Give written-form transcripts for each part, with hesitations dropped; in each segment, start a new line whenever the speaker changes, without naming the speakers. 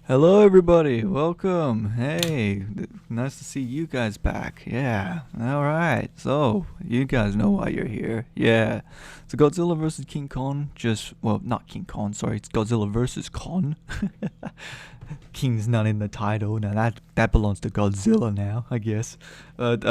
Hello, everybody. Welcome. Hey, nice to see you guys back. Yeah. All right. So, you guys know why you're here. Yeah. So, Godzilla versus King Kong. Well, not King Kong. Sorry, it's Godzilla versus Kong. King's not in the title. Now that belongs to Godzilla now, I guess. But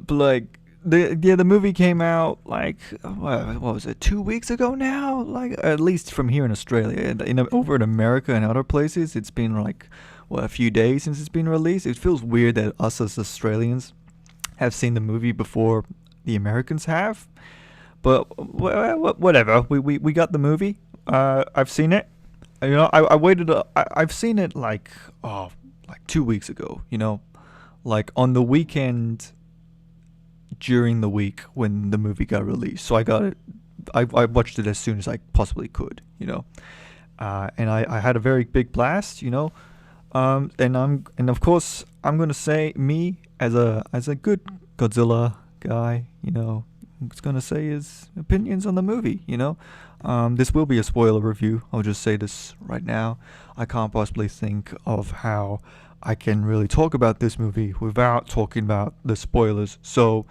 like the movie came out like what was it, 2 weeks ago now, like at least from here in Australia. And over in America and other places it's been like a few days since it's been released. It feels weird that us as Australians have seen the movie before the Americans have, but whatever. We got the movie. I've seen it. I waited. I've seen it like 2 weeks ago. Like on the weekend during the week when the movie got released. So I got it. I watched it as soon as I possibly could. And I had a very big blast. And of course I'm gonna say, me as a good Godzilla guy, I'm just gonna say his opinions on the movie. This will be a spoiler review. I'll just say this right now. I can't possibly think of how I can really talk about this movie without talking about the spoilers. So,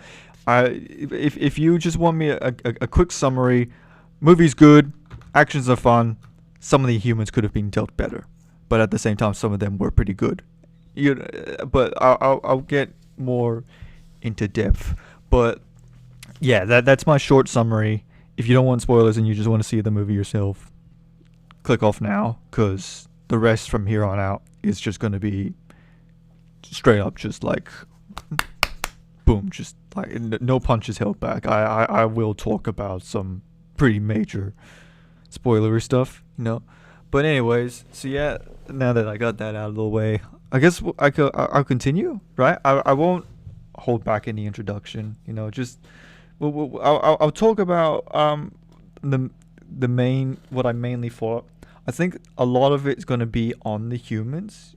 if you just want me a quick summary, movie's good, actions are fun. Some of the humans could have been dealt better, but at the same time, some of them were pretty good. But I'll get more into depth. But yeah, that's my short summary. If you don't want spoilers and you just want to see the movie yourself, click off now, because the rest from here on out is just going to be straight up just like boom, just like no punches held back. I will talk about some pretty major spoilery stuff. But anyways, so yeah, now that I got that out of the way, I guess I'll continue, right? I won't hold back any introduction. Just I'll talk about the main, what I mainly thought. I think a lot of it's going to be on the humans,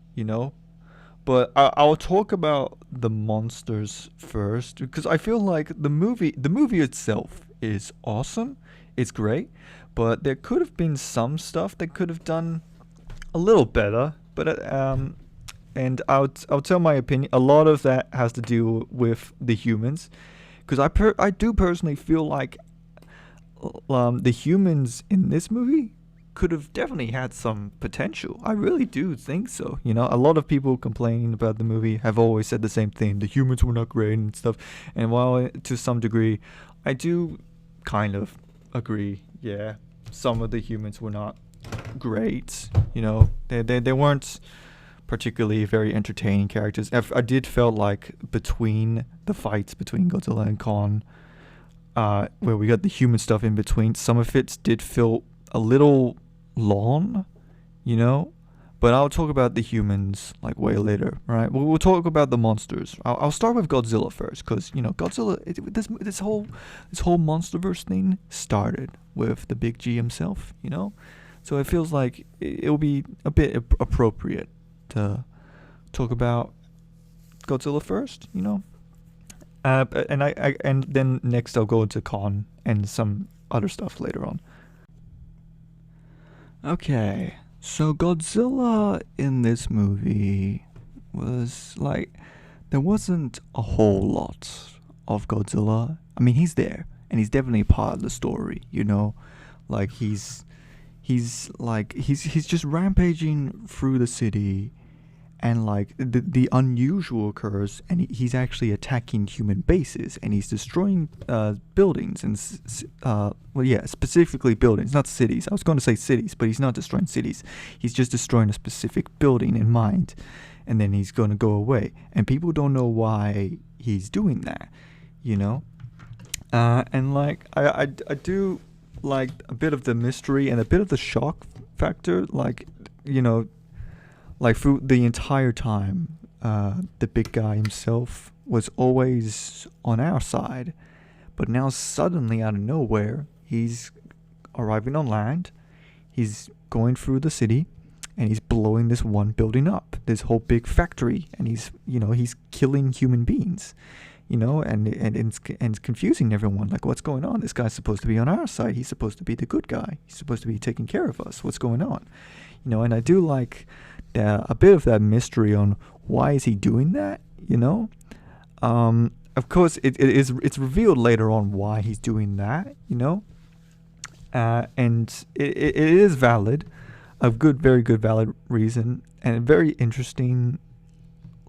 but I'll talk about the monsters first, because I feel like the movie itself is awesome. It's great, but there could have been some stuff that could have done a little better. But and I'll tell my opinion. A lot of that has to do with the humans, because I do personally feel like the humans in this movie could have definitely had some potential. I really do think so. A lot of people complaining about the movie have always said the same thing. The humans were not great and stuff. And while to some degree, I do kind of agree. Yeah, some of the humans were not great. They weren't particularly very entertaining characters. I did felt like between the fights between Godzilla and Kong, where we got the human stuff in between, some of it did feel a little long, but I'll talk about the humans like way later, right? We'll talk about the monsters. I'll start with Godzilla first, because Godzilla, this whole monsterverse thing started with the big G himself, so it feels like it'll be a bit appropriate to talk about Godzilla first, and then next I'll go into Kong and some other stuff later on. Okay, so Godzilla in this movie was like, there wasn't a whole lot of Godzilla. I mean, he's there, and he's definitely part of the story, like he's just rampaging through the city, and like the unusual occurs, and he's actually attacking human bases, and he's destroying buildings, and specifically buildings, not cities. I was going to say cities, but he's not destroying cities. He's just destroying a specific building in mind, and then he's going to go away, and people don't know why he's doing that, and like I do like a bit of the mystery and a bit of the shock factor, like like through the entire time, the big guy himself was always on our side, but now suddenly out of nowhere, he's arriving on land, he's going through the city, and he's blowing this one building up, this whole big factory, and he's killing human beings, and it's confusing everyone. Like, what's going on? This guy's supposed to be on our side. He's supposed to be the good guy. He's supposed to be taking care of us. What's going on? And I do like a bit of that mystery on why is he doing that. Of course, it's revealed later on why he's doing that. And it is valid, a very good valid reason, and a very interesting,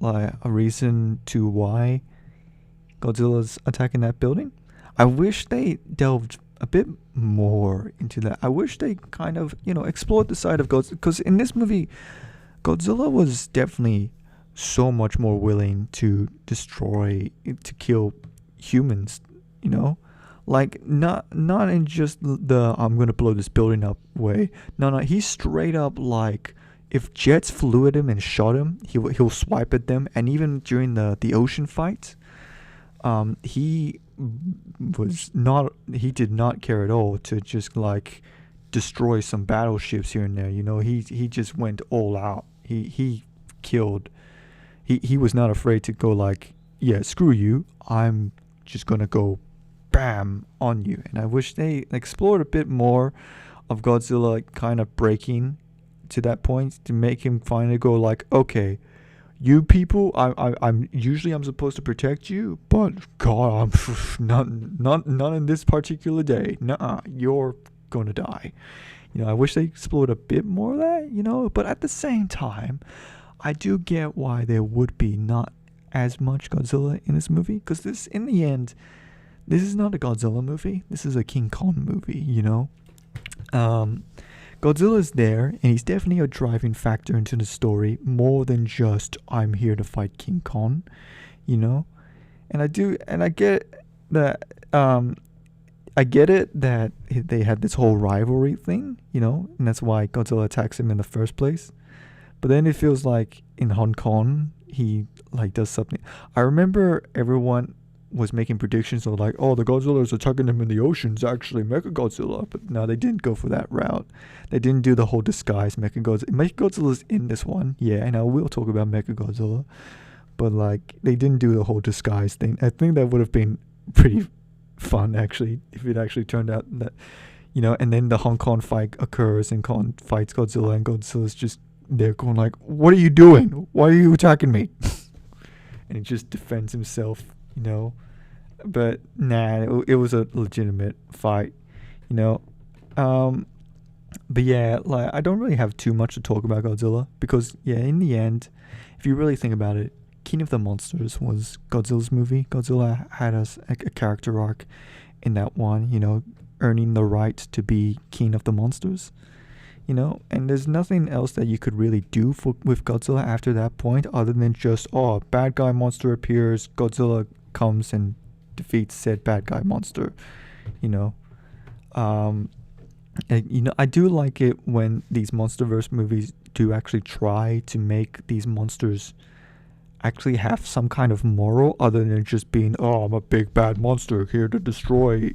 like, a reason to why Godzilla's attacking that building. I wish they delved a bit more into that. I wish they kind of, explored the side of Godzilla, because in this movie, Godzilla was definitely so much more willing to to kill humans, like not in just the I'm gonna blow this building up way. No, he's straight up like, if jets flew at him and shot him, he'll swipe at them. And even during the ocean fight, he did not care at all to just like destroy some battleships here and there. He just went all out. He killed. He was not afraid to go like, yeah, screw you, I'm just gonna go bam on you. And I wish they explored a bit more of Godzilla kind of breaking to that point, to make him finally go like, okay, you people, I'm usually I'm supposed to protect you, but God, I'm not in this particular day. Nuh-uh, you're gonna die. I wish they explored a bit more of that, but at the same time, I do get why there would be not as much Godzilla in this movie, because this, in the end, this is not a Godzilla movie. This is a King Kong movie, Godzilla's there, and he's definitely a driving factor into the story, more than just, I'm here to fight King Kong, And I get that, I get it that they had this whole rivalry thing, and that's why Godzilla attacks him in the first place. But then it feels like in Hong Kong, he like does something. I remember everyone was making predictions of like, oh, the Godzilla is attacking him in the oceans, actually Mechagodzilla. But no, they didn't go for that route. They didn't do the whole disguise Mechagodzilla. Mechagodzilla's in this one, yeah, and I will talk about Mechagodzilla. But like, they didn't do the whole disguise thing. I think that would have been pretty fun, actually, if it actually turned out that, and then the Hong Kong fight occurs, and Kong fights Godzilla, and Godzilla's just there going like, what are you doing? Why are you attacking me? And he just defends himself, But nah, it was a legitimate fight, But yeah, like, I don't really have too much to talk about Godzilla, because yeah, in the end, if you really think about it, King of the Monsters was Godzilla's movie. Godzilla had a character arc in that one, earning the right to be King of the Monsters. And there's nothing else that you could really do with Godzilla after that point, other than just, oh, bad guy monster appears, Godzilla comes and defeats said bad guy monster, and, I do like it when these MonsterVerse movies do actually try to make these monsters actually have some kind of moral, other than just being, oh, I'm a big bad monster here to destroy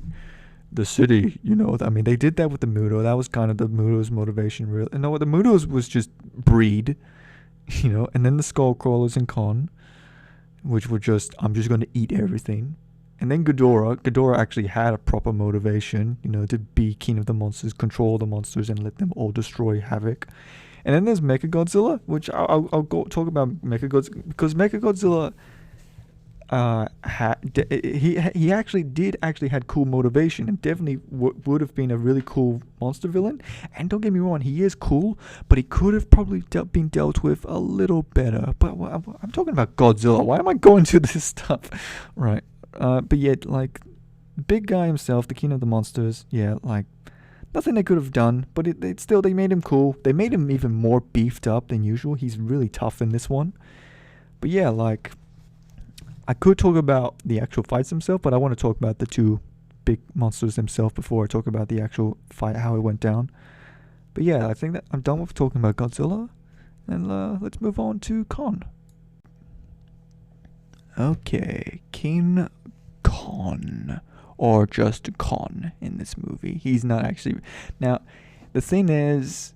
the city, I mean, they did that with the Muto. That was kind of the Muto's motivation, really. And no, the Muto's was just breed, and then the Skull Crawlers and Kong, which were just, I'm just going to eat everything. And then Ghidorah actually had a proper motivation, to be King of the Monsters, control the monsters, and let them all destroy havoc. And then there's Mechagodzilla, which I'll go talk about Mechagodzilla, because Mechagodzilla, he actually had cool motivation, and definitely would have been a really cool monster villain. And don't get me wrong, he is cool, but he could have probably been dealt with a little better. But I'm talking about Godzilla. Why am I going to this stuff? Right. But yet, like, big guy himself, the King of the Monsters, yeah, like, nothing they could have done, but they made him cool. They made him even more beefed up than usual. He's really tough in this one. But yeah, like, I could talk about the actual fights themselves, but I want to talk about the two big monsters themselves before I talk about the actual fight, how it went down. But yeah, I think that I'm done with talking about Godzilla, and let's move on to Kong. Okay, King Kong, or just Kong in this movie. He's not actually... Now, the thing is,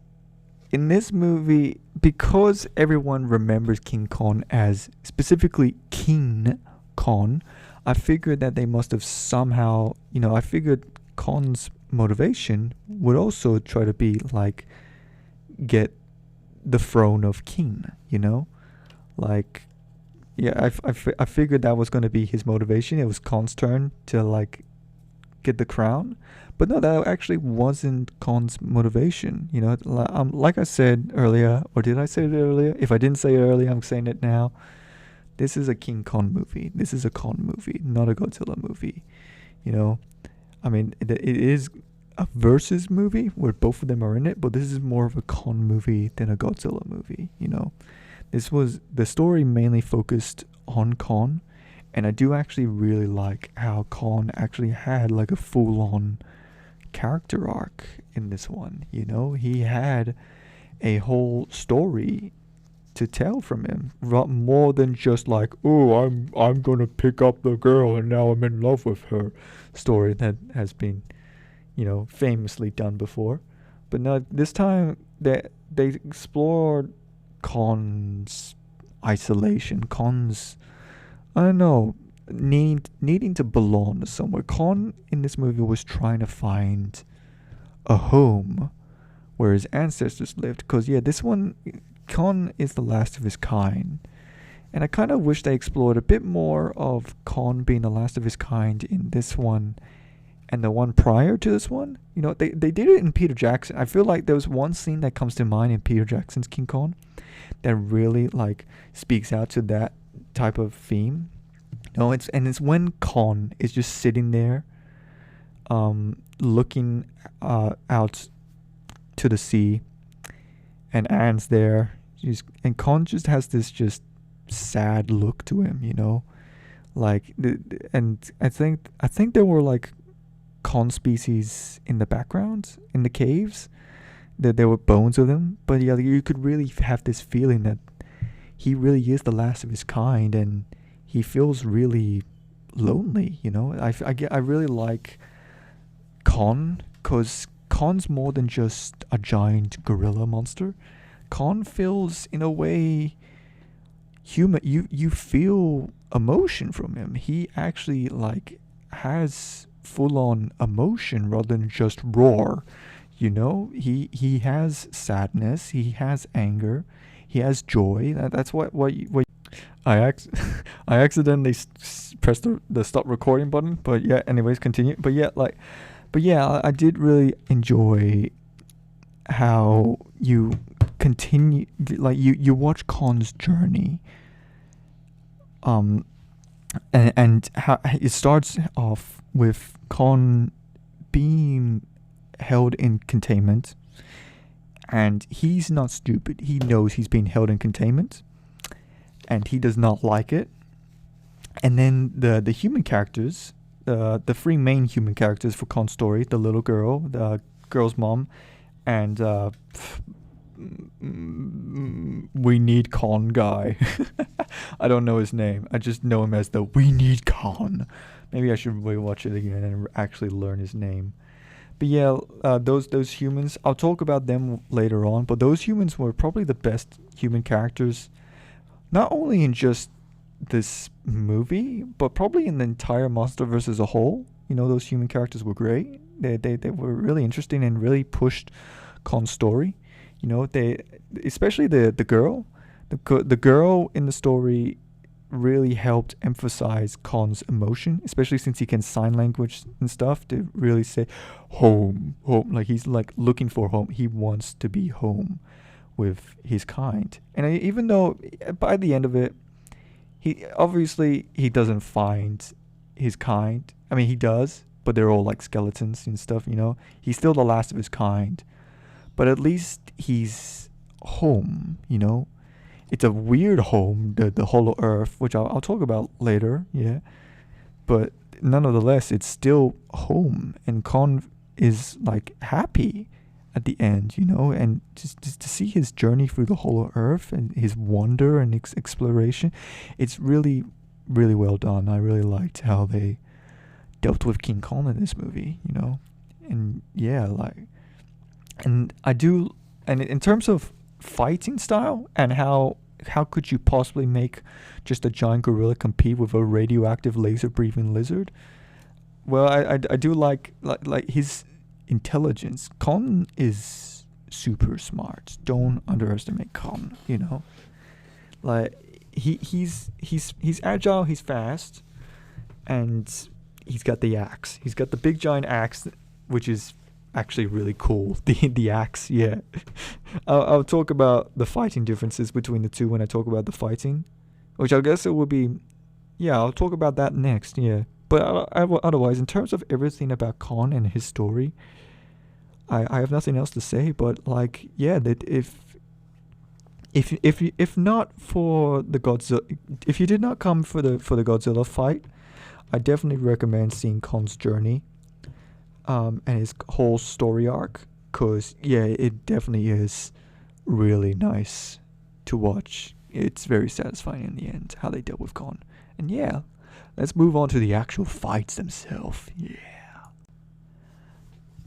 in this movie, because everyone remembers King Kong as specifically King Kong, I figured that they must have somehow, I figured Kong's motivation would also try to be like, get the throne of king, you know? Like, yeah, I figured that was going to be his motivation. It was Khan's turn to, like, get the crown. But no, that actually wasn't Khan's motivation. You know, like I said earlier, or did I say it earlier? If I didn't say it earlier, I'm saying it now. This is a King Kong movie. This is a Kong movie, not a Godzilla movie. You know, I mean, it is a versus movie where both of them are in it, but this is more of a Kong movie than a Godzilla movie. You know, the story mainly focused on Kong, and I do actually really like how Kong actually had like a full-on character arc in this one. You know, he had a whole story to tell from him, more than just like, oh, I'm gonna pick up the girl and now I'm in love with her story that has been, you know, famously done before. But no, this time they explored Khan's isolation, Khan's, I don't know, needing to belong to somewhere. Khan in this movie was trying to find a home where his ancestors lived. Because yeah, this one, Khan is the last of his kind, and I kind of wish they explored a bit more of Khan being the last of his kind in this one and the one prior to this one. You know, they did it in Peter Jackson. I feel like there was one scene that comes to mind in Peter Jackson's King Kong that really like speaks out to that type of theme. You know, it's when Khan is just sitting there, looking out to the sea, and Anne's there. And Khan just has this just sad look to him, you know, like, and I think there were like Khan species in the background in the caves. That there were bones of them, but yeah, you could really have this feeling that he really is the last of his kind, and he feels really lonely. You know, I really like Khan because Khan's more than just a giant gorilla monster. Khan feels, in a way, human. You feel emotion from him. He actually like has full on emotion rather than just roar. You know, he has sadness, he has anger, he has joy. That's what I accidentally pressed the stop recording button. But yeah, anyways, continue. But yeah, I did really enjoy how you continue, like you watch Khan's journey, and how it starts off with Khan being held in containment, and he's not stupid. He knows he's being held in containment, and he does not like it. And then the human characters, the three main human characters for Khan's story, the little girl, the girl's mom, and we need Khan guy. I don't know his name. I just know him as the We Need Khan. Maybe I should rewatch it again and actually learn his name. But yeah, those humans, I'll talk about them later on, but those humans were probably the best human characters, not only in just this movie, but probably in the entire MonsterVerse as a whole. You know, those human characters were great. They were really interesting and really pushed Khan's story. You know, especially the girl, the girl in the story really helped emphasize Khan's emotion, especially since he can sign language and stuff to really say home. Like he's like looking for home. He wants to be home with his kind. And even though by the end of it, he doesn't find his kind. I mean, he does, but they're all like skeletons and stuff, you know. He's still the last of his kind. But at least he's home, you know. It's a weird home, the Hollow Earth, which I'll talk about later, yeah. But nonetheless, it's still home, and Khan is like happy at the end, you know. And just to see his journey through the Hollow Earth and his wonder and exploration, it's really, really well done. I really liked how they dealt with King Kong in this movie, you know. And yeah, like, and I do, and in terms of fighting style and how could you possibly make just a giant gorilla compete with a radioactive laser breathing lizard? Well, I do like his intelligence. Kong is super smart. Don't underestimate Kong. Like he's agile, he's fast, and he's got the axe. He's got the big giant axe, which is actually really cool. The axe, yeah. I'll talk about the fighting differences between the two when I talk about the fighting, which I guess it will be. Yeah, I'll talk about that next. Yeah, but otherwise, in terms of everything about Khan and his story, I have nothing else to say. But like, yeah, that if not for the Godzilla, if you did not come for the Godzilla fight, I definitely recommend seeing Khan's journey, and his whole story arc, cause yeah, it definitely is really nice to watch. It's very satisfying in the end how they dealt with Khan. And yeah, let's move on to the actual fights themselves. Yeah.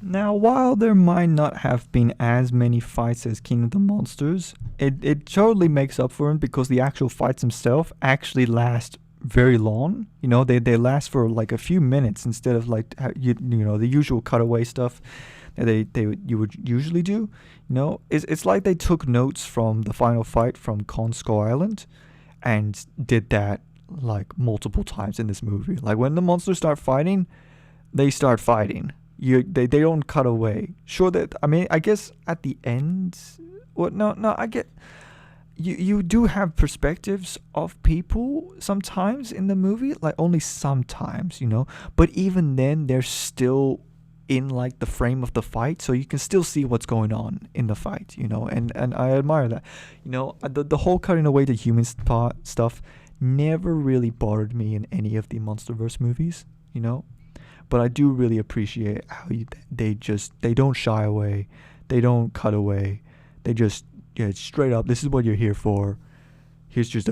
Now, while there might not have been as many fights as King of the Monsters, it totally makes up for it because the actual fights themselves actually last very long. They last for like a few minutes instead of like the usual cutaway stuff that you would usually do. It's like they took notes from the final fight from Kong Skull Island and did that like multiple times in this movie. Like when the monsters start fighting, they start fighting. They don't cut away. Sure that I guess at the end, I get you do have perspectives of people sometimes in the movie, like only sometimes, but even then they're still in like the frame of the fight, so you can still see what's going on in the fight, and I admire that. The whole cutting away the human stuff never really bothered me in any of the MonsterVerse movies, but I do really appreciate how they don't shy away, they don't cut away, they just straight up, this is what you're here for. Here's just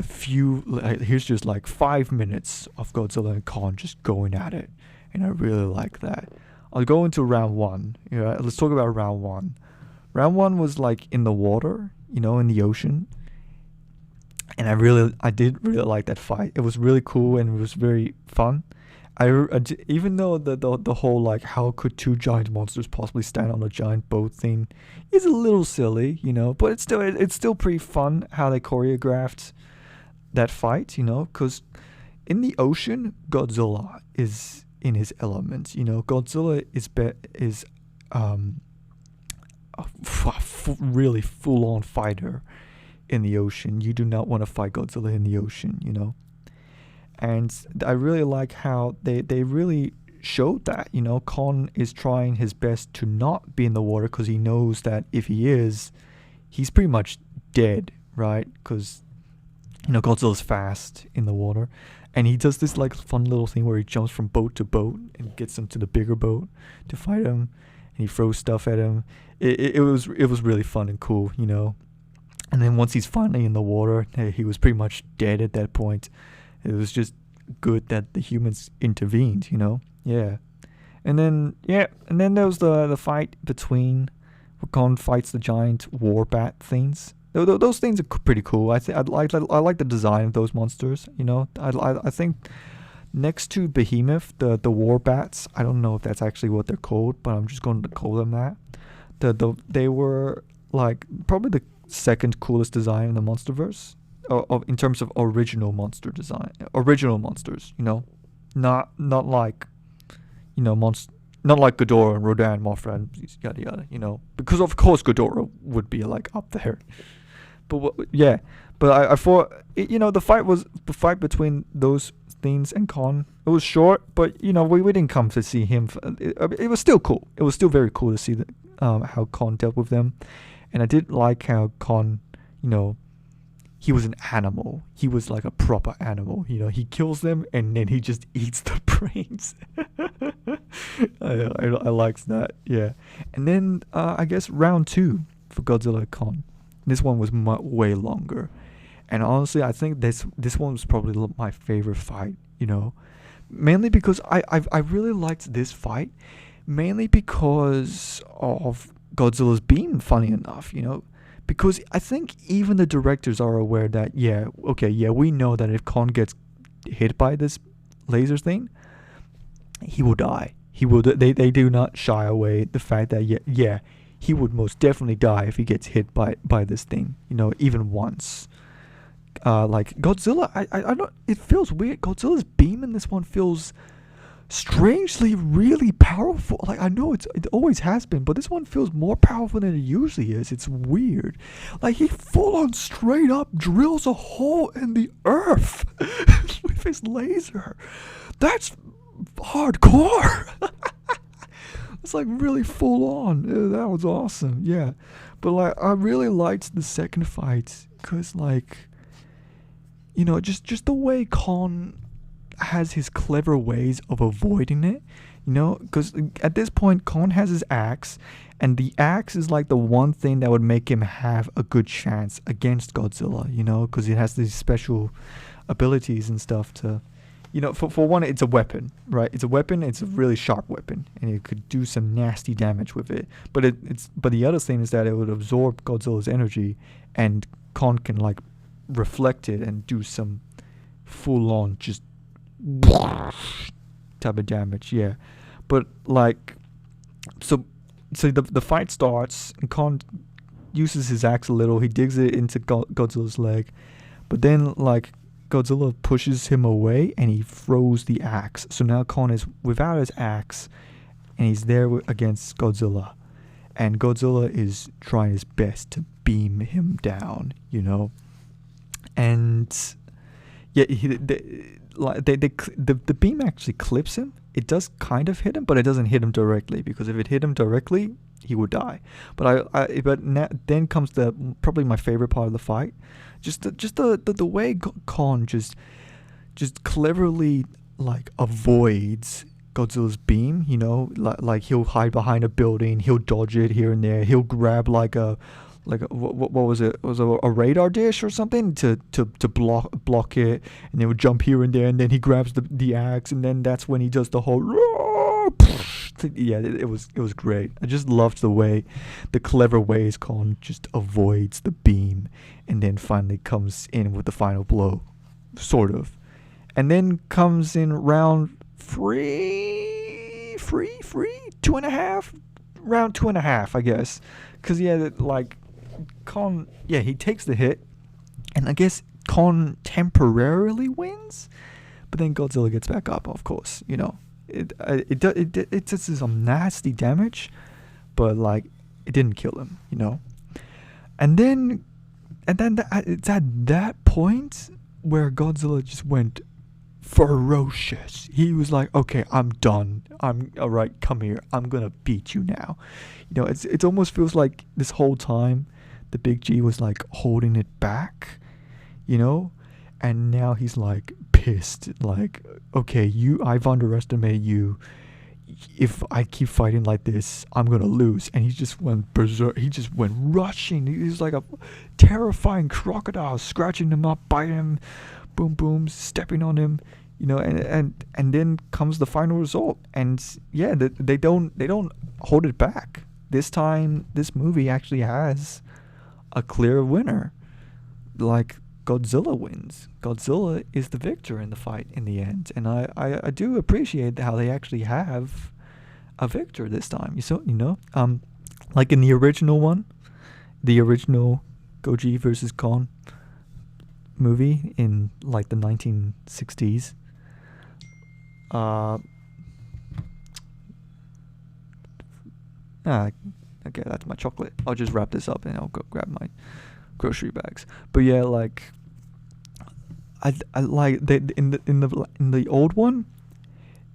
like 5 minutes of Godzilla and Kong just going at it, and I really like that. I'll go into round one. Let's talk about round one. Round one was like in the water, in the ocean. And I did really like that fight. It was really cool and it was very fun. Even though the whole like how could two giant monsters possibly stand on a giant boat thing is a little silly, but it's still pretty fun how they choreographed that fight, because in the ocean Godzilla is in his element. Godzilla is a really full-on fighter in the ocean. You do not want to fight Godzilla in the ocean, And I really like how they really showed that, Kong is trying his best to not be in the water because he knows that if he is, he's pretty much dead, right? Because, Godzilla's fast in the water. And he does this like fun little thing where he jumps from boat to boat and gets into the bigger boat to fight him, and he throws stuff at him. It was really fun and cool, And then once he's finally in the water, he was pretty much dead at that point. It was just good that the humans intervened, Yeah. And then there was the fight between where Kong fights the giant war bat things. Those things are pretty cool. I like the design of those monsters. I think next to Behemoth, the war bats. I don't know if that's actually what they're called, but I'm just going to call them that. They were like probably the second coolest design in the MonsterVerse, in terms of original monster design, original monsters. Not like not like Ghidorah and Rodan, Mothra, and yada yada. Because of course Ghidorah would be like up there. But I thought the fight between those things and Kong. It was short, but we didn't come to see him. It was still cool. It was still very cool to see how Kong dealt with them, and I did like how Kong, he was an animal. He was like a proper animal. He kills them and then he just eats the brains. I liked that. Yeah, and then I guess round two for Godzilla and Kong. This one was way longer, and honestly, I think this one was probably my favorite fight. Mainly because I really liked this fight, mainly because of Godzilla's being funny enough. Because I think even the directors are aware that we know that if Kong gets hit by this laser thing, he will die. He will. They do not shy away the fact that he would most definitely die if he gets hit by this thing, even once. Like Godzilla, I don't. It feels weird. Godzilla's beam in this one feels strangely really powerful. Like I know it always has been, but this one feels more powerful than it usually is. It's weird. Like he full on straight up drills a hole in the earth with his laser. That's hardcore. It's like really full on. Yeah, that was awesome. Yeah, but like I really liked the second fight because like, just the way Khan has his clever ways of avoiding it, because at this point Khan has his axe, and the axe is like the one thing that would make him have a good chance against Godzilla, because it has these special abilities and stuff to, for one, it's a weapon, right? It's a weapon. It's a really sharp weapon, and it could do some nasty damage with it. But but the other thing is that it would absorb Godzilla's energy, and Khan can like reflect it and do some full on just type of damage. Yeah, but like, so the fight starts, and Khan uses his axe a little. He digs it into Godzilla's leg, but then like Godzilla pushes him away and he throws the axe. So now Khan is without his axe, and he's there against Godzilla, and Godzilla is trying his best to beam him down, and yeah, the beam actually clips him. It does kind of hit him, but it doesn't hit him directly, because if it hit him directly, he would die. But then comes probably my favorite part of the fight, just the way Khan just cleverly like avoids Godzilla's beam. Like he'll hide behind a building, he'll dodge it here and there, he'll grab what was it? Was it a radar dish or something to block it, and then would jump here and there, and then he grabs the axe, and then that's when he does the whole. Yeah, it was great. I just loved the clever ways Khan just avoids the beam, and then finally comes in with the final blow, sort of, and then comes in round round 2.5, I guess, because like. Khan, yeah, he takes the hit, and I guess Khan temporarily wins, but then Godzilla gets back up. Of course, it does some nasty damage, but like it didn't kill him, And then it's at that point where Godzilla just went ferocious. He was like, okay, I'm done. I'm all right. Come here. I'm gonna beat you now. It almost feels like this whole time the Big G was like holding it back, and now he's like pissed. Like, okay, I've underestimated you. If I keep fighting like this, I'm gonna lose. And he just went berserk. He just went rushing. He was like a terrifying crocodile, scratching him up, biting him, boom, boom, stepping on him. And then comes the final result, and yeah, they don't hold it back. This time, this movie actually has a clear winner. Like, Godzilla wins. Godzilla is the victor in the fight in the end, and I do appreciate how they actually have a victor this time. Like in the original one, the original Goji versus Khan movie in like the 1960s. Okay, that's my chocolate. I'll just wrap this up and I'll go grab my grocery bags. But yeah, like I like in the old one,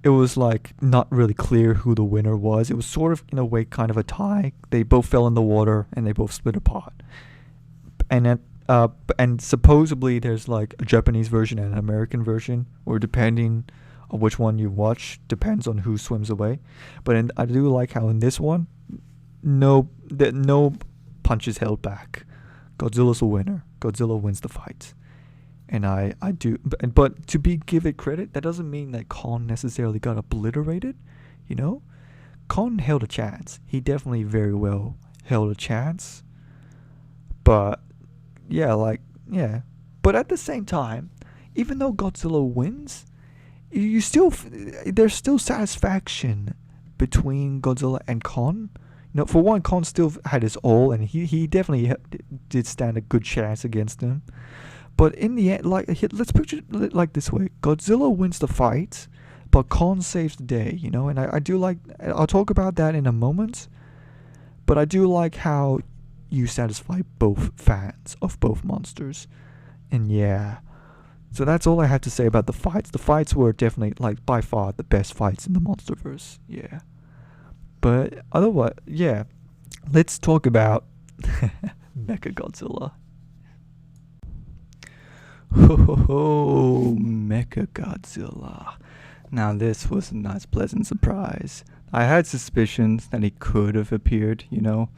it was like not really clear who the winner was. It was sort of in a way kind of a tie. They both fell in the water and they both split apart. And supposedly there's like a Japanese version and an American version, or depending on which one you watch, depends on who swims away. But I do like how in this one, no punches held back. Godzilla's a winner. Godzilla wins the fight. And I do, but give it credit, that doesn't mean that Khan necessarily got obliterated, Khan held a chance. He definitely very well held a chance. But but at the same time, even though Godzilla wins, there's still satisfaction between Godzilla and Khan. You know, for one, Kong still had his all, and he definitely did stand a good chance against him. But in the end, like, let's picture it like this way: Godzilla wins the fight, but Kong saves the day. You know, and I do like. I'll talk about that in a moment. But I do like how you satisfy both fans of both monsters, and yeah. So that's all I have to say about the fights. The fights were definitely, like, by far the best fights in the MonsterVerse. Yeah. But otherwise, yeah. Let's talk about Mechagodzilla. Mechagodzilla. Now this was a nice pleasant surprise. I had suspicions that he could have appeared, you know.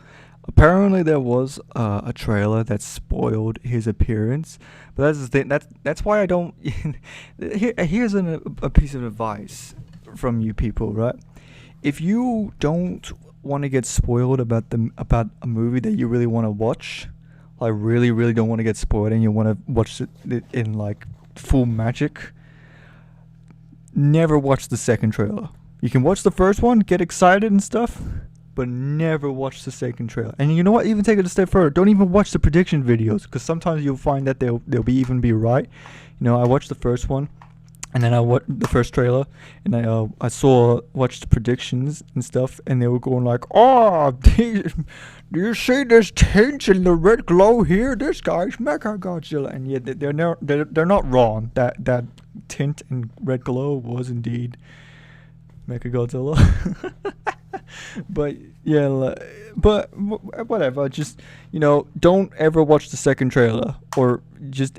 Apparently there was a trailer that spoiled his appearance, but that's the thing. That's why I don't. Here's a piece of advice from you people, right? If you don't want to get spoiled about a movie that you really want to watch, like really don't want to get spoiled, and you want to watch it in like full magic, never watch the second trailer. You can watch the first one, get excited and stuff, but never watch the second trailer. And you know what? Even take it a step further. Don't even watch the prediction videos, because sometimes you'll find that they'll be right. You know, I watched the first one, and then I watched the first trailer, and I watched the predictions and stuff, and they were going like, "Oh, do you see this tint and the red glow here? This guy's Mechagodzilla." And yeah, they're not wrong. That tint and red glow was indeed Mechagodzilla. But yeah, but whatever. Just, you know, don't ever watch the second trailer, or just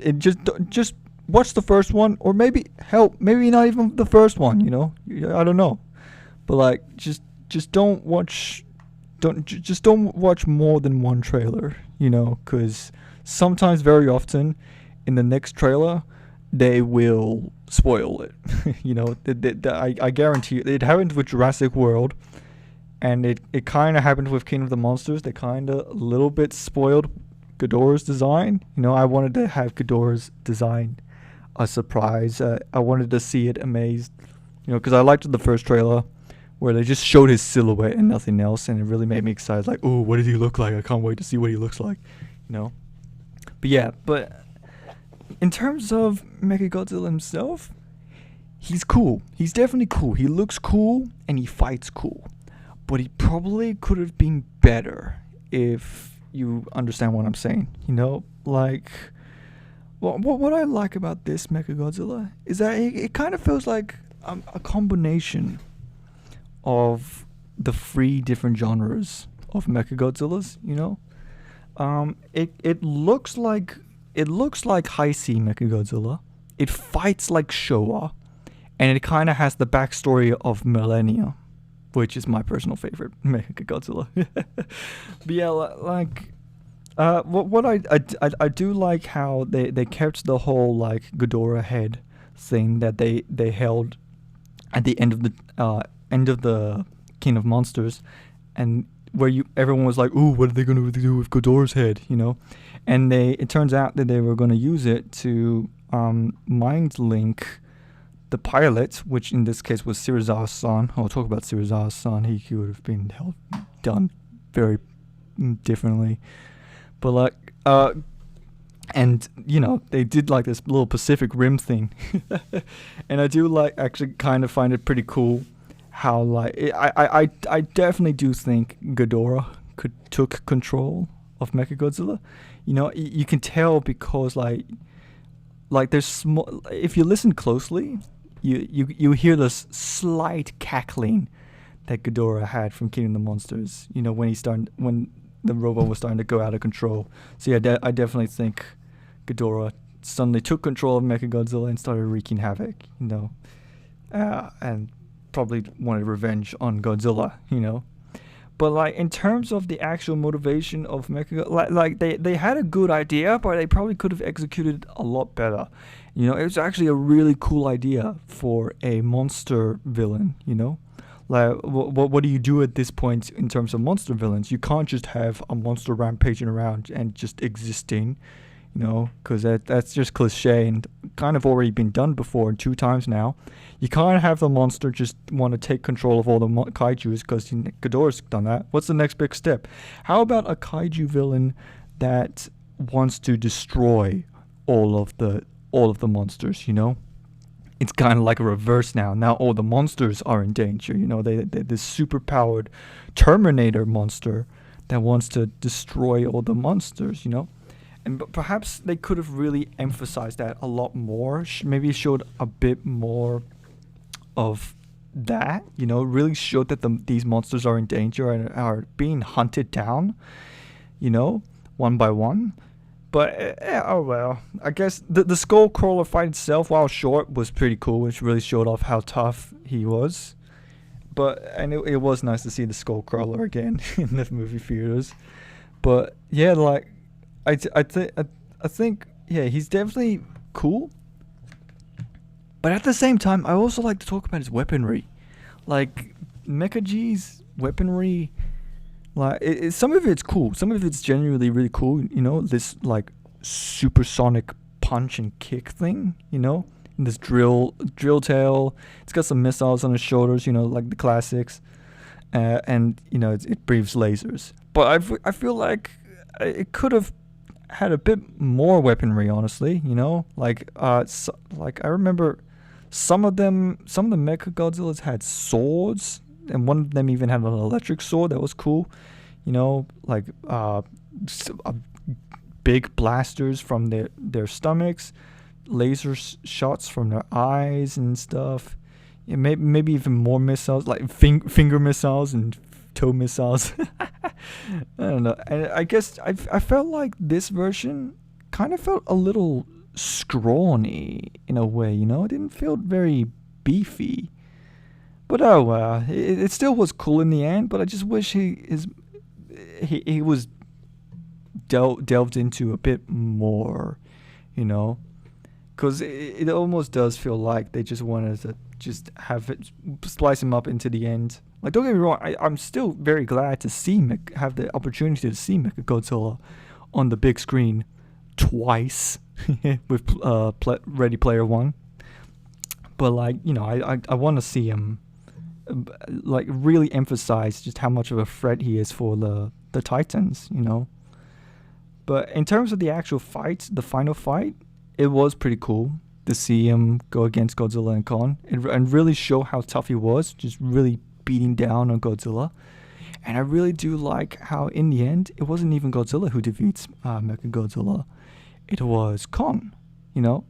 watch the first one, or maybe not even the first one. You know, I don't know, but like just don't watch more than one trailer. You know, because sometimes, very often, in the next trailer, they will spoil it. You know, I guarantee you, it happened with Jurassic World. And it kind of happened with King of the Monsters. They kind of a little bit spoiled Ghidorah's design. You know, I wanted to have Ghidorah's design a surprise. I wanted to see it amazed. You know, because I liked the first trailer where they just showed his silhouette and nothing else. And it really made me excited. Like, oh, what does he look like? I can't wait to see what he looks like. You know? But yeah, in terms of Mechagodzilla himself, he's cool. He's definitely cool. He looks cool and he fights cool. But he probably could have been better, if you understand what I'm saying. You know, like, what I like about this Mechagodzilla is that it kind of feels like a combination of the 3 different genres of Mechagodzillas. You know, it looks like high sea Mechagodzilla. It fights like Showa, and it kind of has the backstory of Millennia, which is my personal favorite Mechagodzilla. But yeah, like, what I do like how they kept the whole like Ghidorah head thing that they held at the end of the King of Monsters, and where everyone was like, "Ooh, what are they gonna do with Ghidorah's head?" You know, and it turns out that they were gonna use it to mind link the pilot, which in this case was Serizawa-san. I'll talk about Serizawa-san. He would have been done very differently. But like, and you know, they did like this little Pacific Rim thing, and I do like actually kind of find it pretty cool how like I definitely do think Ghidorah took control of Mechagodzilla. You know, you can tell because like there's small. If you listen closely, you hear this slight cackling that Ghidorah had from King of the Monsters. You know, when the robot was starting to go out of control. So yeah, I definitely think Ghidorah suddenly took control of Mechagodzilla and started wreaking havoc. You know, and probably wanted revenge on Godzilla. You know. But like in terms of the actual motivation of Mechagodzilla, like they had a good idea, but they probably could have executed a lot better. You know, it was actually a really cool idea for a monster villain. You know, like what do you do at this point in terms of monster villains? You can't just have a monster rampaging around and just existing. because that's just cliche and kind of already been done before 2 times now. You can't have the monster just want to take control of all the kaijus because Ghidorah's done that. What's the next big step? How about a kaiju villain that wants to destroy all of the monsters? It's kind of like a reverse now. Now all the monsters are in danger. They this super-powered Terminator monster that wants to destroy all the monsters. And perhaps they could have really emphasized that a lot more. Maybe showed a bit more of that. Really showed that these monsters are in danger and are being hunted down. One by one. But, oh well. I guess the Skullcrawler fight itself, while short, was pretty cool, which really showed off how tough he was. And it was nice to see the Skullcrawler again in the movie theaters. But, yeah, like, I think, yeah, he's definitely cool. But at the same time, I also like to talk about his weaponry. Like, Mecha-G's weaponry... Like some of it's cool. Some of it's genuinely really cool. This like supersonic punch and kick thing. And this drill tail. It's got some missiles on its shoulders. Like the classics. And it breathes lasers. But I feel like it could have had a bit more weaponry. Honestly, like I remember some of the Mechagodzillas had swords. And one of them even had an electric sword that was cool, like big blasters from their stomachs, laser shots from their eyes and stuff. Yeah, maybe even more missiles, like finger missiles and toe missiles. I don't know. And I guess I felt like this version kind of felt a little scrawny in a way, It didn't feel very beefy. But oh well, it still was cool in the end. But I just wish he was delved into a bit more, because it almost does feel like they just wanted to just have it splice him up into the end. Like, don't get me wrong, I'm still very glad to have the opportunity to see Mechagodzilla on the big screen twice with Ready Player One. But like, I want to see him. Like really emphasize just how much of a threat he is for the Titans, But in terms of the actual fight, the final fight, it was pretty cool to see him go against Godzilla and Kong and really show how tough he was, just really beating down on Godzilla. And I really do like how in the end, it wasn't even Godzilla who defeats Mechagodzilla. It was Kong,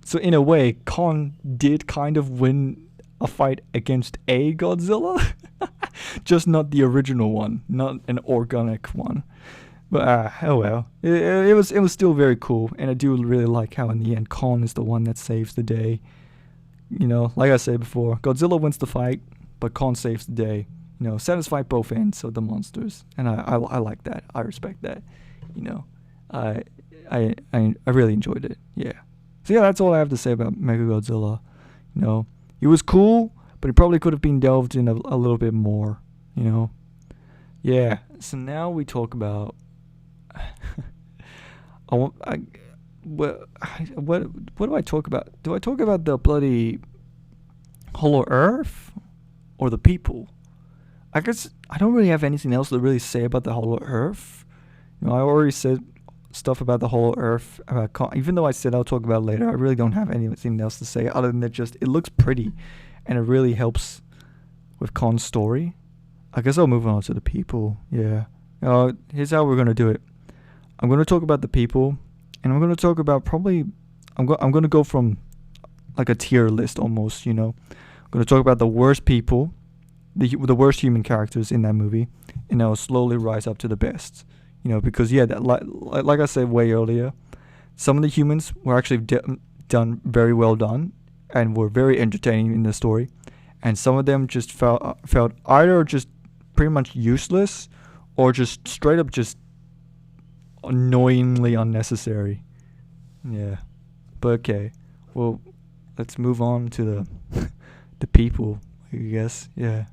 So in a way, Kong did kind of win a fight against a Godzilla, just not the original one, not an organic one. But oh well, it was still very cool, and I do really like how in the end Kong is the one that saves the day. Like I said before, Godzilla wins the fight, but Kong saves the day. Satisfy both ends of the monsters, and I like that. I respect that. I really enjoyed it. Yeah. So yeah, that's all I have to say about Mechagodzilla. It was cool, but it probably could have been delved in a little bit more, Yeah, so now we talk about... what do I talk about? Do I talk about the bloody Hollow Earth or the people? I guess I don't really have anything else to really say about the Hollow Earth. I already said stuff about the Hollow Earth, even though I said I'll talk about it later. I really don't have anything else to say other than that it looks pretty and it really helps with Kong's story. I guess I'll move on to the people. Yeah. Here's how we're going to do it. I'm going to talk about the people, and I'm going to talk about I'm going to go from like a tier list almost, I'm going to talk about the worst people, the worst human characters in that movie, and I'll slowly rise up to the best. Because like I said way earlier, some of the humans were actually done very well done and were very entertaining in the story, and some of them just felt either just pretty much useless or just straight up just annoyingly unnecessary. Yeah, but okay, well, let's move on to the people, I guess. Yeah.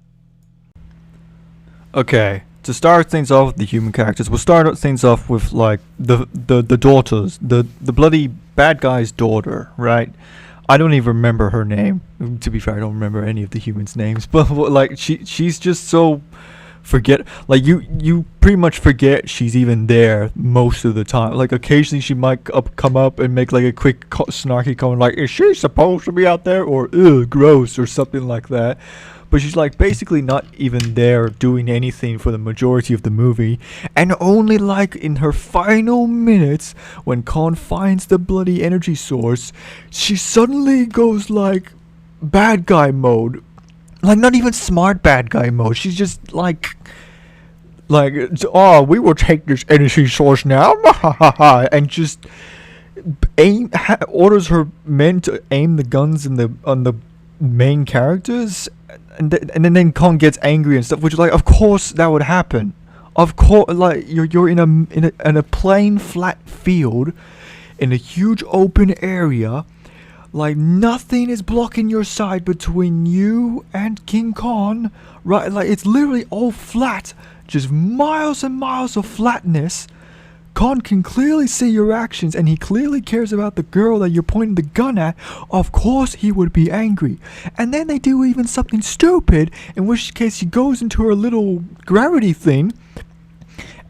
Okay. to start things off with the human characters, we'll start things off with like the daughters, the bloody bad guy's daughter, right? I don't even remember her name. To be fair, I don't remember any of the humans' names, but like she's just so forget, like you pretty much forget she's even there most of the time. Like occasionally she might come up and make like a quick snarky comment like, is she supposed to be out there, or ugh, gross, or something like that. But she's like basically not even there doing anything for the majority of the movie, and only like in her final minutes when Khan finds the bloody energy source, she suddenly goes like bad guy mode. Like not even smart bad guy mode. She's just like, oh, we will take this energy source now, and just orders her men to aim the guns on the main characters, and then Kong gets angry and stuff. Which like, of course that would happen. Of course, like you're in a plain flat field, in a huge open area. Like nothing is blocking your sight between you and King Kong, right? Like it's literally all flat, just miles and miles of flatness. Khan can clearly see your actions, and he clearly cares about the girl that you're pointing the gun at. Of course he would be angry. And then they do even something stupid, in which case he goes into her little gravity thing,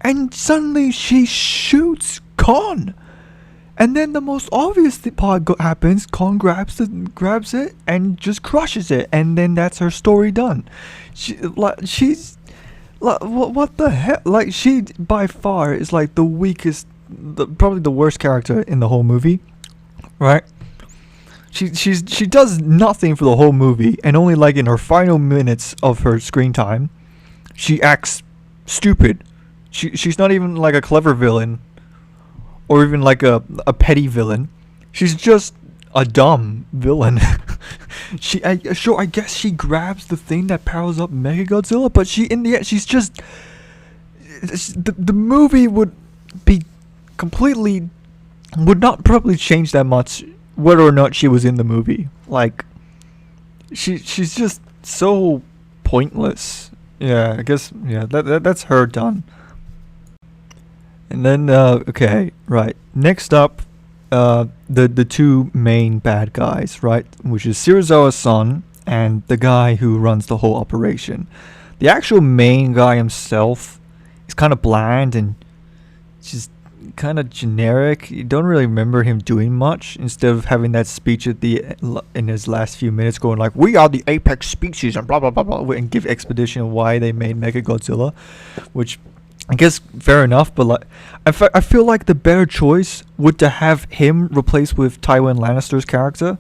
and suddenly she shoots Khan. And then the most obvious part happens. Kong grabs it and just crushes it, and then that's her story done. She's like, what the hell? Like she by far is like the weakest, probably the worst character in the whole movie, right? She does nothing for the whole movie, and only like in her final minutes of her screen time, she acts stupid. She's not even like a clever villain, or even like a petty villain. She's just a dumb villain. I guess she grabs the thing that powers up Mechagodzilla, but in the end, she's just... The movie would not probably change that much whether or not she was in the movie. Like, she's just so pointless. Yeah, I guess, yeah, that's her done. And then, okay, right. Next up, the two main bad guys, right? Which is Serizawa's son and the guy who runs the whole operation. The actual main guy himself is kind of bland and just kind of generic. You don't really remember him doing much, instead of having that speech in his last few minutes going like, we are the apex species and blah blah blah blah, and give explanation of why they made Mechagodzilla, which I guess fair enough, but like I feel like the better choice would to have him replaced with Tywin Lannister's character.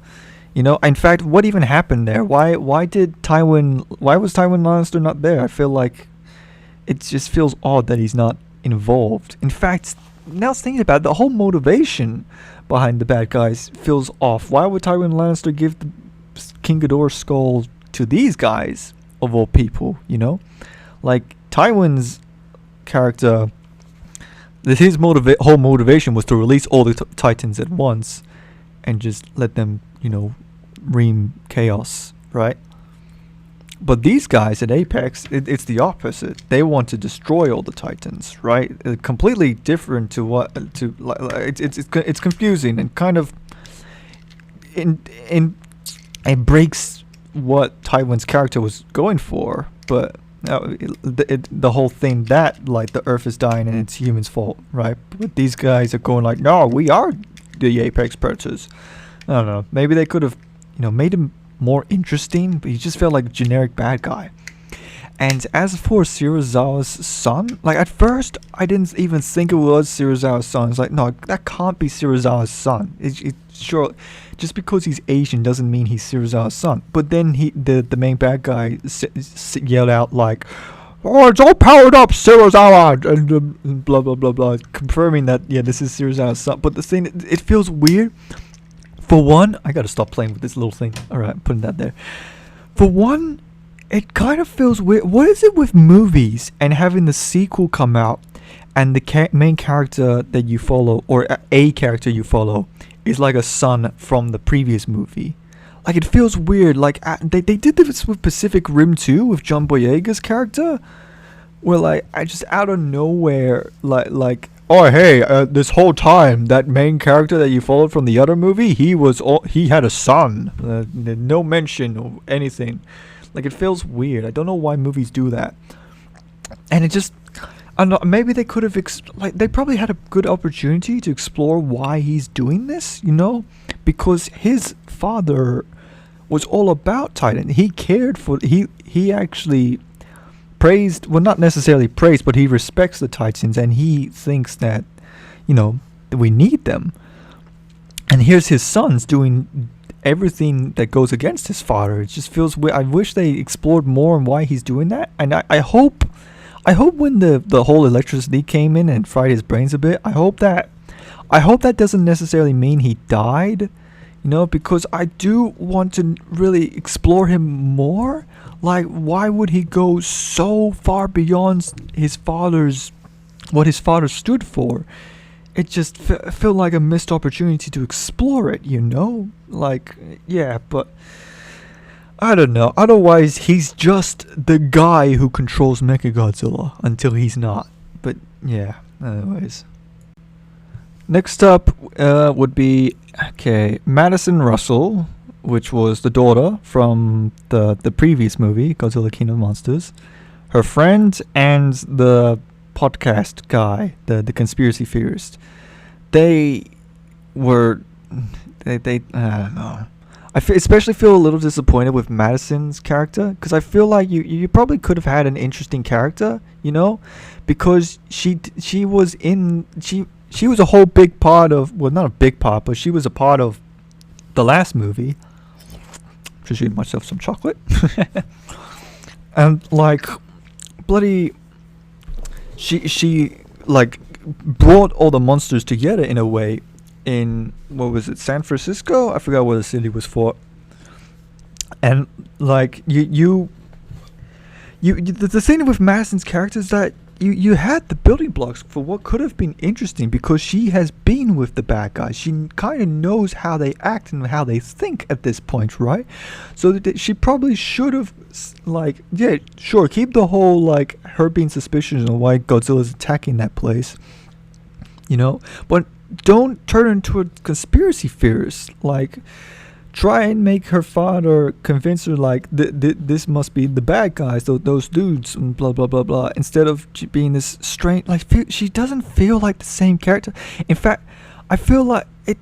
You know, in fact, what even happened there? Why was Tywin Lannister not there? I feel like it just feels odd that he's not involved. In fact, now thinking about it, the whole motivation behind the bad guys feels off. Why would Tywin Lannister give the King Ghidorah skull to these guys of all people? You know, like Tywin's character, his whole motivation was to release all the Titans at once and just let them, you know, ream chaos, right? But these guys at Apex, it's the opposite. They want to destroy all the Titans, right? Completely different to it's confusing and kind of it breaks what Tywin's character was going for, but the whole thing that like the Earth is dying and it's humans' fault, right? But these guys are going like, no, we are the apex predators. I don't know. Maybe they could have, you know, made him more interesting, but he just felt like a generic bad guy. And as for Serizawa's son, like at first I didn't even think it was Serizawa's son. It's like, no, that can't be Serizawa's son. Sure, just because he's Asian doesn't mean he's Serizawa's son. But then the main bad guy yelled out like, oh, it's all powered up, Serizawa, and blah blah blah blah, confirming that yeah, this is Serizawa's son. But the thing, it feels weird. For one, I gotta stop playing with this little thing. Alright, I'm putting that there. For one, it kind of feels weird. What is it with movies and having the sequel come out and the main character that you follow, or a character you follow, is like a son from the previous movie? Like, it feels weird. Like, they did this with Pacific Rim 2 with John Boyega's character. Well, I just out of nowhere, oh hey, this whole time that main character that you followed from the other movie, he had a son. No mention of anything. Like, it feels weird. I don't know why movies do that. And it just, I don't know, maybe they could have they probably had a good opportunity to explore why he's doing this, because his father was all about Titan. He cared for he actually praised, well, not necessarily praised, but he respects the Titans, and he thinks that, that we need them. And here's his sons doing everything that goes against his father. It just feels weird. I wish they explored more on why he's doing that. And I hope when the whole electricity came in and fried his brains a bit, I hope that doesn't necessarily mean he died, because I do want to really explore him more. Like, why would he go so far beyond what his father stood for? It just felt like a missed opportunity to explore it, Like, yeah, but I don't know. Otherwise, he's just the guy who controls Mechagodzilla until he's not. But yeah, anyways. Next up would be, Madison Russell, which was the daughter from the previous movie, Godzilla King of Monsters. Her friend and the podcast guy, the conspiracy theorist. They I don't know. Especially feel a little disappointed with Madison's character, because I feel like you probably could have had an interesting character, because she was a whole big part of, well, not a big part, but she was a part of the last movie. Just eating myself some chocolate. And bloody, she brought all the monsters together in a way. In, what was it, San Francisco? I forgot where the city was for. And the thing with Madison's character is that you had the building blocks for what could have been interesting, because she has been with the bad guys. She kind of knows how they act and how they think at this point, right? So she probably should have, yeah, sure, keep the whole, her being suspicious of why Godzilla's attacking that place, but don't turn into a conspiracy theorist. Try and make her father convince her this must be the bad guys, those dudes, and blah blah blah blah, instead of being this strange, she doesn't feel like the same character. In fact, I feel like it.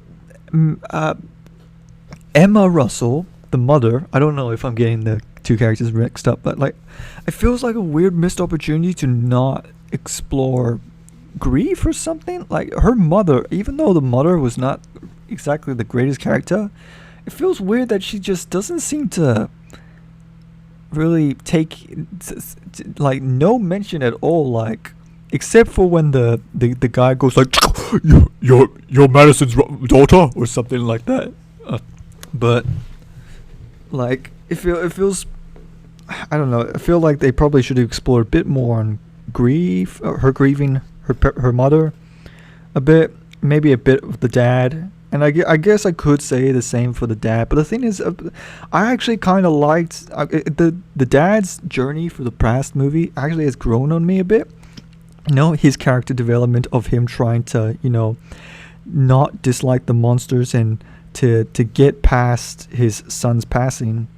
Emma Russell, the mother, I don't know if I'm getting the two characters mixed up, but it feels like a weird missed opportunity to not explore grief or something. Her mother, even though the mother was not exactly the greatest character, it feels weird that she just doesn't seem to really take no mention at all, except for when the guy goes you're Madison's daughter or something like that. But it feels, I don't know, I feel like they probably should explore a bit more on grief, her grieving her mother a bit, maybe a bit of the dad. And I guess I could say the same for the dad. But the thing is, I actually kind of liked the dad's journey for the past movie actually has grown on me a bit. His character development of him trying to, not dislike the monsters and to get past his son's passing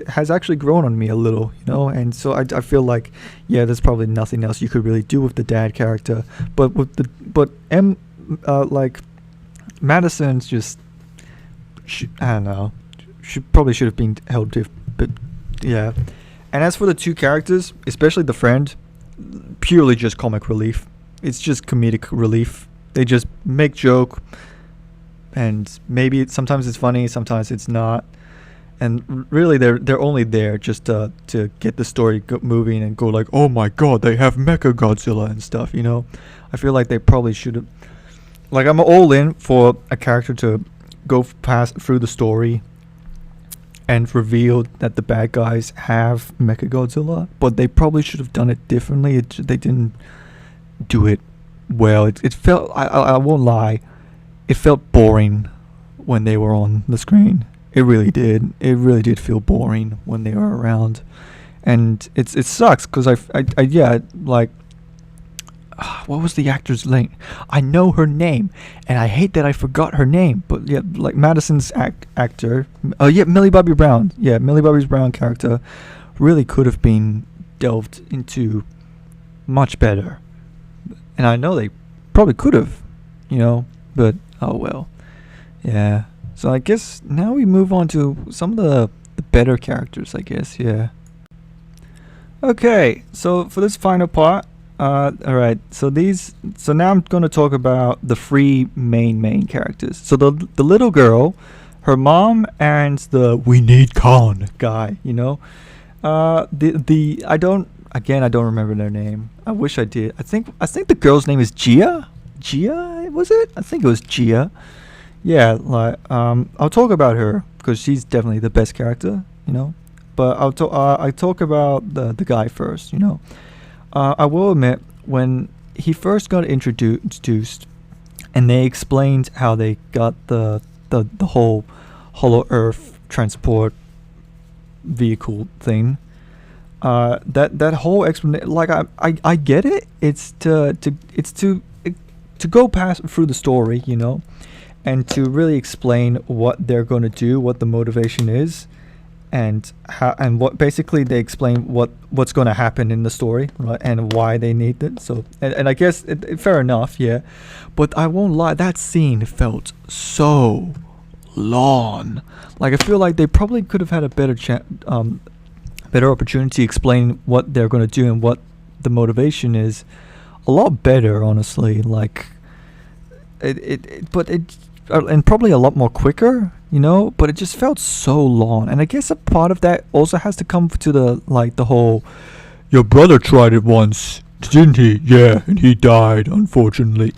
has actually grown on me a little, and so I feel like, yeah, there's probably nothing else you could really do with the dad character. But Madison's just, I don't know, she probably should have been held to, but yeah. And as for the two characters, especially the friend, purely just comic relief. It's just comedic relief. They just make joke, and maybe sometimes it's funny, sometimes it's not. And really, they're only there just to get the story moving and go oh my god, they have Mechagodzilla and stuff, I feel like they probably should have, I'm all in for a character to go through the story and reveal that the bad guys have Mechagodzilla, but they probably should have done it differently. They didn't do it well. It felt, I won't lie, it felt boring when they were on the screen. It really did. It really did feel boring when they were around. and it sucks because I yeah, like, what was the actor's name? I know her name, and I hate that I forgot her name. But yeah, like Madison's actor. Oh yeah, Millie Bobby Brown. Yeah, Millie Bobby Brown character really could have been delved into much better, and I know they probably could have, but oh well. Yeah. So I guess now we move on to some of the better characters, I guess. Yeah. Okay. So for this final part, all right. So now I'm going to talk about the three main characters. So the little girl, her mom, and the we need Khan guy. I don't remember their name. I wish I did. I think the girl's name is Gia. Gia, was it? I think it was Gia. Yeah, like I'll talk about her because she's definitely the best character, But I talk about the guy first, I will admit, when he first got introduced, and they explained how they got the whole Hollow Earth transport vehicle thing. That whole explanation, like I get it. It's to go past through the story, and to really explain what they're going to do, what the motivation is, and how, and what basically they explain what's going to happen in the story, right, and why they need it. So and I guess fair enough, yeah, but I won't lie, that scene felt so long. Like I feel like they probably could have had a better opportunity to explain what they're going to do and what the motivation is a lot better, honestly. Like and probably a lot more quicker, but it just felt so long. And I guess a part of that also has to come to the whole, your brother tried it once, didn't he? Yeah, and he died, unfortunately.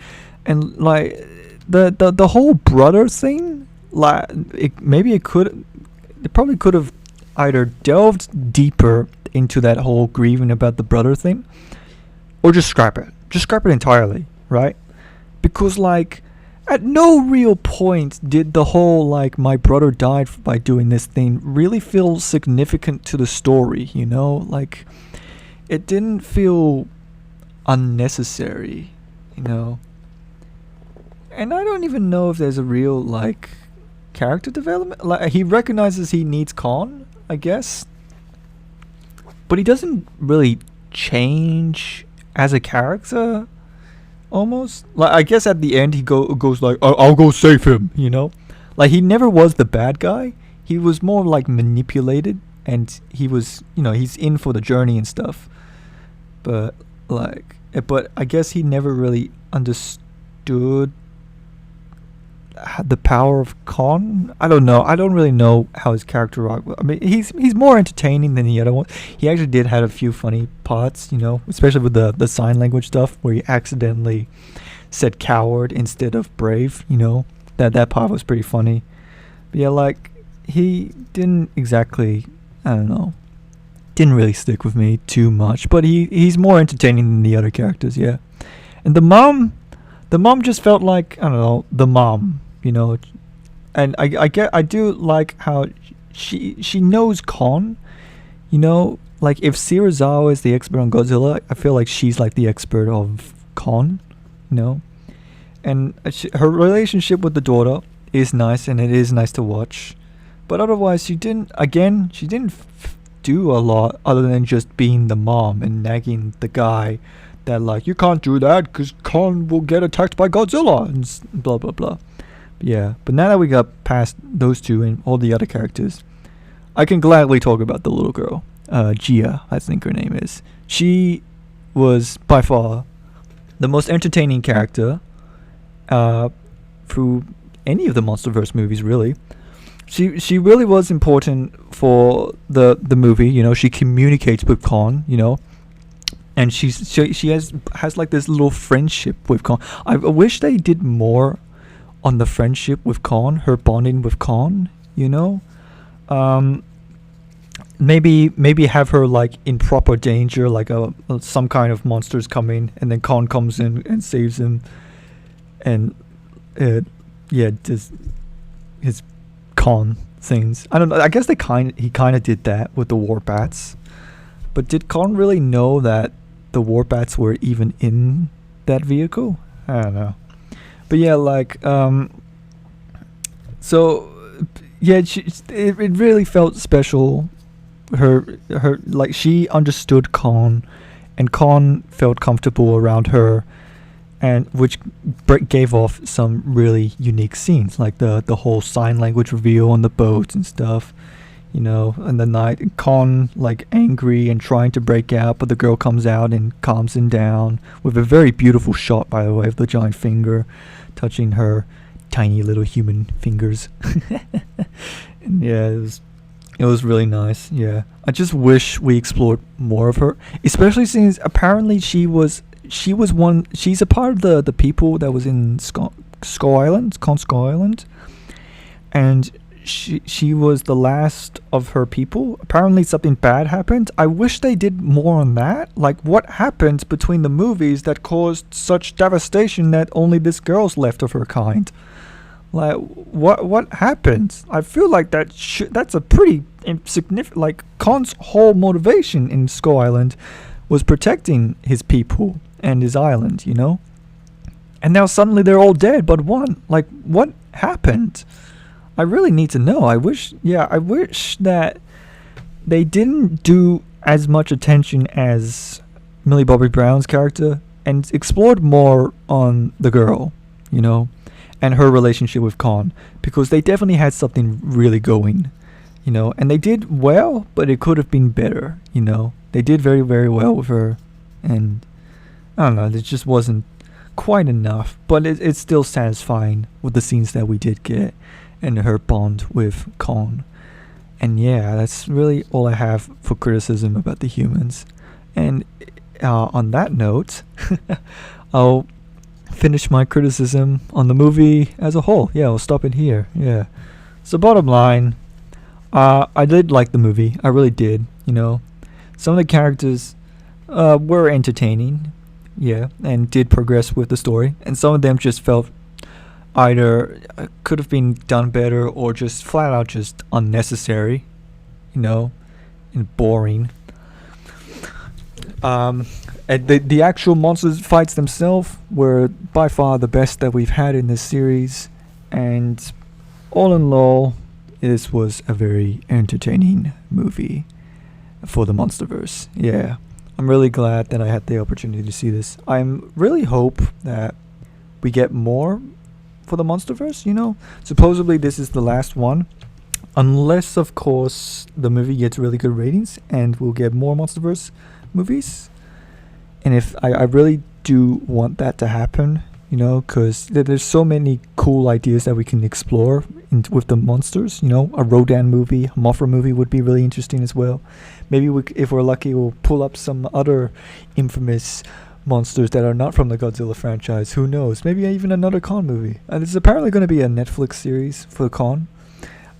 And like the whole brother thing, like it probably could have either delved deeper into that whole grieving about the brother thing, or just scrap it entirely, right? Because like at no real point did the whole like my brother died by doing this thing really feel significant to the story, like it didn't feel unnecessary, and I don't even know if there's a real like character development. Like he recognizes he needs Khan, I guess, but he doesn't really change as a character. Almost like I guess at the end he goes like I'll go save him, like he never was the bad guy. He was more like manipulated, and he was he's in for the journey and stuff, but I guess he never really understood the power of Khan. I don't know. I don't really know how his character arc. I mean, he's more entertaining than the other one. He actually did have a few funny parts, especially with the sign language stuff where he accidentally said coward instead of brave. That part was pretty funny. But yeah, like he didn't exactly. I don't know. Didn't really stick with me too much, but he's more entertaining than the other characters. Yeah, and the mom just felt like, I don't know, the mom. And I do like how she knows Khan, like if Serizawa is the expert on Godzilla, I feel like she's like the expert of Khan, and her relationship with the daughter is nice, and it is nice to watch, but otherwise she didn't do a lot other than just being the mom and nagging the guy that like, you can't do that because Khan will get attacked by Godzilla and blah blah blah. Yeah, but now that we got past those two and all the other characters, I can gladly talk about the little girl, Gia, I think her name is. She was by far the most entertaining character through any of the MonsterVerse movies, really. She really was important for the movie. She communicates with Khan, and she has like this little friendship with Khan. I wish they did more on the friendship with Khan, her bonding with Khan, maybe have her like in proper danger, like some kind of monsters coming, and then Khan comes in and saves him, and does his Khan things. I don't know. I guess he kind of did that with the war bats. But did Kong really know that the war bats were even in that vehicle? I don't know. But yeah, like so yeah, it really felt special. Her like she understood Kong, and Kong felt comfortable around her, and which gave off some really unique scenes, like the whole sign language reveal on the boat and stuff. You know, in the night, Kong like angry and trying to break out, but the girl comes out and calms him down with a very beautiful shot, by the way, of the giant finger touching her tiny little human fingers. And yeah, it was really nice. Yeah, I just wish we explored more of her, especially since apparently she's a part of the people that was in Skull Island, Kong Skull Island, and she was the last of her people. Apparently something bad happened. I wish they did more on that. Like, what happened between the movies that caused such devastation that only this girl's left of her kind? Like, what happened? I feel like that's a pretty insignificant. Like, Khan's whole motivation in Skull Island was protecting his people and his island, you know? And now suddenly they're all dead but one. Like, what happened? I really need to know. I wish that they didn't do as much attention as Millie Bobby Brown's character and explored more on the girl, you know, and her relationship with Khan, because they definitely had something really going, you know, and they did well, but it could have been better, you know. They did very, very well with her, and I don't know, it just wasn't quite enough, but it's still satisfying with the scenes that we did get and her bond with Kong. And yeah, that's really all I have for criticism about the humans. And on that note, I'll finish my criticism on the movie as a whole. Yeah, I'll stop it here. Yeah. So bottom line, I did like the movie. I really did. You know, some of the characters were entertaining. Yeah, and did progress with the story. And some of them just felt either could have been done better or just flat out just unnecessary, you know, and boring. And the actual monsters fights themselves were by far the best that we've had in this series, and all in all, this was a very entertaining movie for the Monsterverse. Yeah, I'm really glad that I had the opportunity to see this. I'm really hope that we get more for the Monsterverse, you know. Supposedly this is the last one, unless of course the movie gets really good ratings and we'll get more Monsterverse movies. And if I really do want that to happen, you know, because there's so many cool ideas that we can explore with the monsters, you know. A Rodan movie, a Mothra movie would be really interesting as well. Maybe if we're lucky, we'll pull up some other infamous monsters that are not from the Godzilla franchise. Who knows? Maybe even another Kong movie. This is apparently going to be a Netflix series for Kong,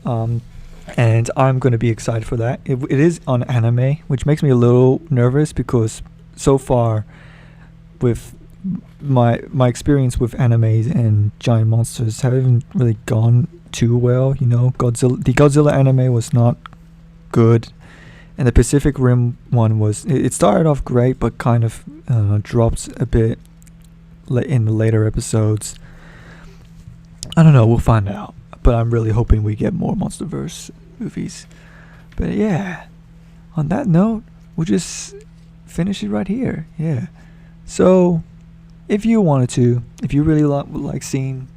and I'm going to be excited for that. It is on anime, which makes me a little nervous because so far, with my experience with animes and giant monsters, haven't really gone too well. You know, the Godzilla anime was not good. And the Pacific Rim one it started off great, but kind of dropped a bit in the later episodes. I don't know, we'll find out. But I'm really hoping we get more Monsterverse movies. But yeah, on that note, we'll just finish it right here. Yeah. So, if you really like seeing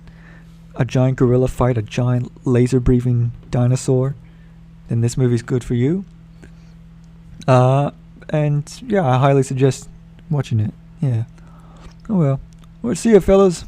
a giant gorilla fight a giant laser-breathing dinosaur, then this movie's good for you. And yeah, I highly suggest watching it. Yeah. Oh well. Well, see ya, fellas.